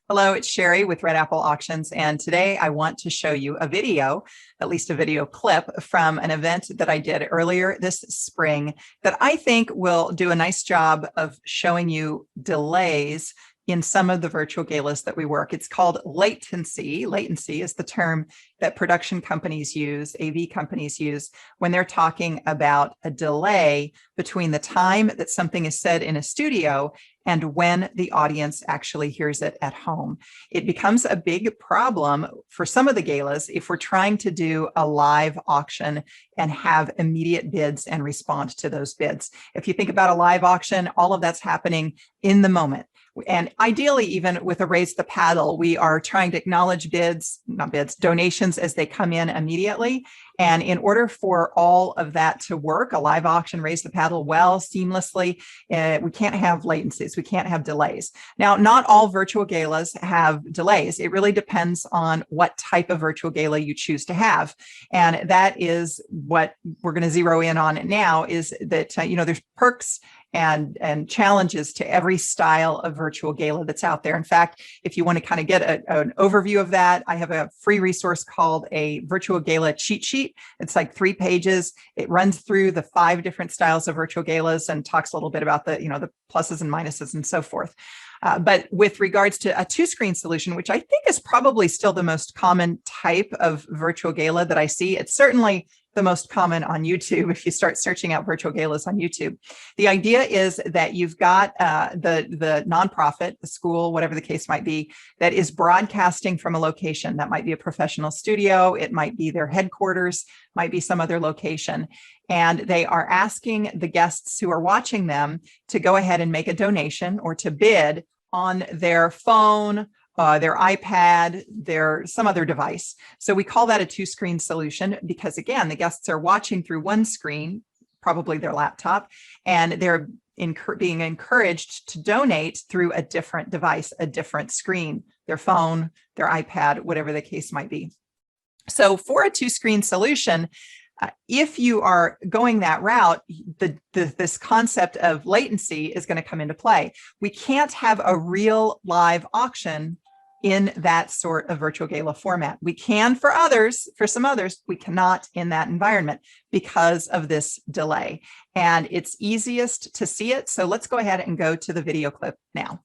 Hello, it's Sherry with Red Apple Auctions, and today I want to show you a video, at least a video clip from an event that I did earlier this spring that I think will do a nice job of showing you delays in some of the virtual galas that we work. It's called latency. Latency is the term that production companies use, AV companies use, when they're talking about a delay between the time that something is said in a studio and when the audience actually hears it at home. It becomes a big problem for some of the galas if we're trying to do a live auction and have immediate bids and respond to those bids. If you think about a live auction, all of that's happening in the moment. And ideally, even with a raise the paddle, we are trying to acknowledge donations as they come in immediately. And in order for all of that to work, a live auction, raise the paddle well, seamlessly, we can't have latencies, we can't have delays. Now, not all virtual galas have delays. It really depends on what type of virtual gala you choose to have. And that is what we're going to zero in on now, is that, there's perks and challenges to every style of virtual gala that's out there. In fact, if you want to kind of get an overview of that, I have a free resource called a virtual gala cheat sheet. It's like 3 pages. It runs through the 5 different styles of virtual galas and talks a little bit about the pluses and minuses and so forth. But with regards to a 2-screen solution, which I think is probably still the most common type of virtual gala that I see, it's certainly the most common on YouTube if you start searching out virtual galas on YouTube. The idea is that you've got the nonprofit, the school, whatever the case might be, that is broadcasting from a location. That might be a professional studio, it might be their headquarters, might be some other location. And they are asking the guests who are watching them to go ahead and make a donation or to bid on their phone, their iPad, some other device. So we call that a 2-screen solution because, again, the guests are watching through one screen, probably their laptop, and they're being encouraged to donate through a different device, a different screen, their phone, their iPad, whatever the case might be. So for a 2-screen solution, if you are going that route, this concept of latency is going to come into play. We can't have a real live auction in that sort of virtual gala format. We can for some others, we cannot in that environment because of this delay. And it's easiest to see it. So let's go ahead and go to the video clip now.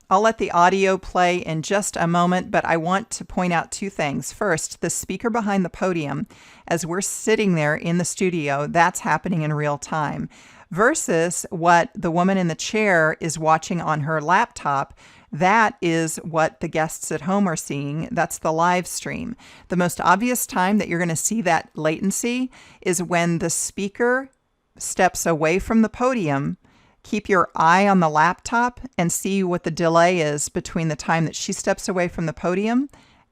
I'll let the audio play in just a moment, but I want to point out 2 things. First, the speaker behind the podium, as we're sitting there in the studio, that's happening in real time, versus what the woman in the chair is watching on her laptop. That is what the guests at home are seeing. That's the live stream. The most obvious time that you're going to see that latency is when the speaker steps away from the podium. Keep your eye on the laptop and see what the delay is between the time that she steps away from the podium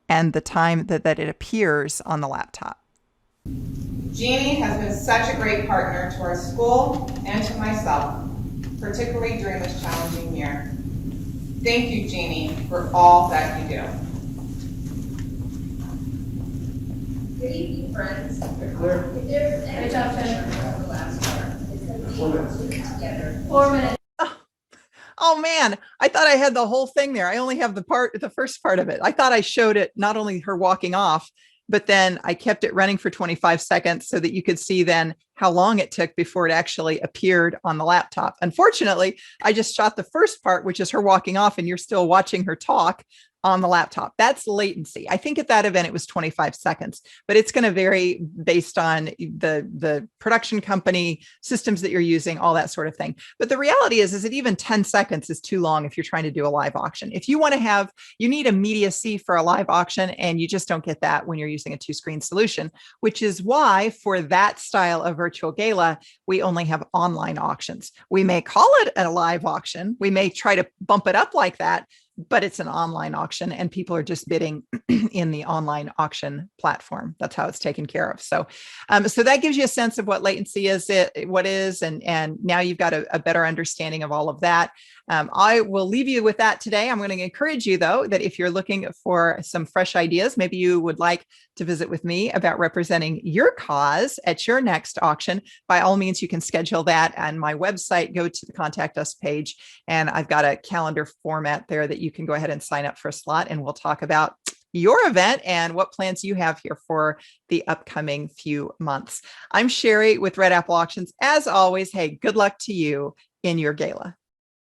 and the time that it appears on the laptop. Jeannie has been such a great partner to our school and to myself, particularly during this challenging year. Thank you, Jeannie, for all that you do. Good evening, friends. Clear. If there's any the last part, it's going to be 4 minutes. together. 4 minutes. Oh man, I thought I had the whole thing there. I only have the first part of it. I thought I showed it, not only her walking off, but then I kept it running for 25 seconds so that you could see then how long it took before it actually appeared on the laptop. Unfortunately, I just shot the first part, which is her walking off, and you're still watching her talk on the laptop. That's latency. I think at that event it was 25 seconds, but it's going to vary based on the production company, systems that you're using, all that sort of thing. But the reality is that even 10 seconds is too long if you're trying to do a live auction. If you want to you need immediacy for a live auction, and you just don't get that when you're using a 2-screen solution, which is why for that style of virtual gala, we only have online auctions. We may call it a live auction. We may try to bump it up like that, but it's an online auction and people are just bidding in the online auction platform. That's how it's taken care of. So, so that gives you a sense of what latency is, and now you've got a better understanding of all of that. I will leave you with that today. I'm going to encourage you, though, that if you're looking for some fresh ideas, maybe you would like to visit with me about representing your cause at your next auction. By all means, you can schedule that on my website. Go to the Contact Us page, and I've got a calendar format there that you you can go ahead and sign up for a slot, and we'll talk about your event and what plans you have here for the upcoming few months. I'm Sherry with Red Apple Auctions. As always, hey, good luck to you in your gala.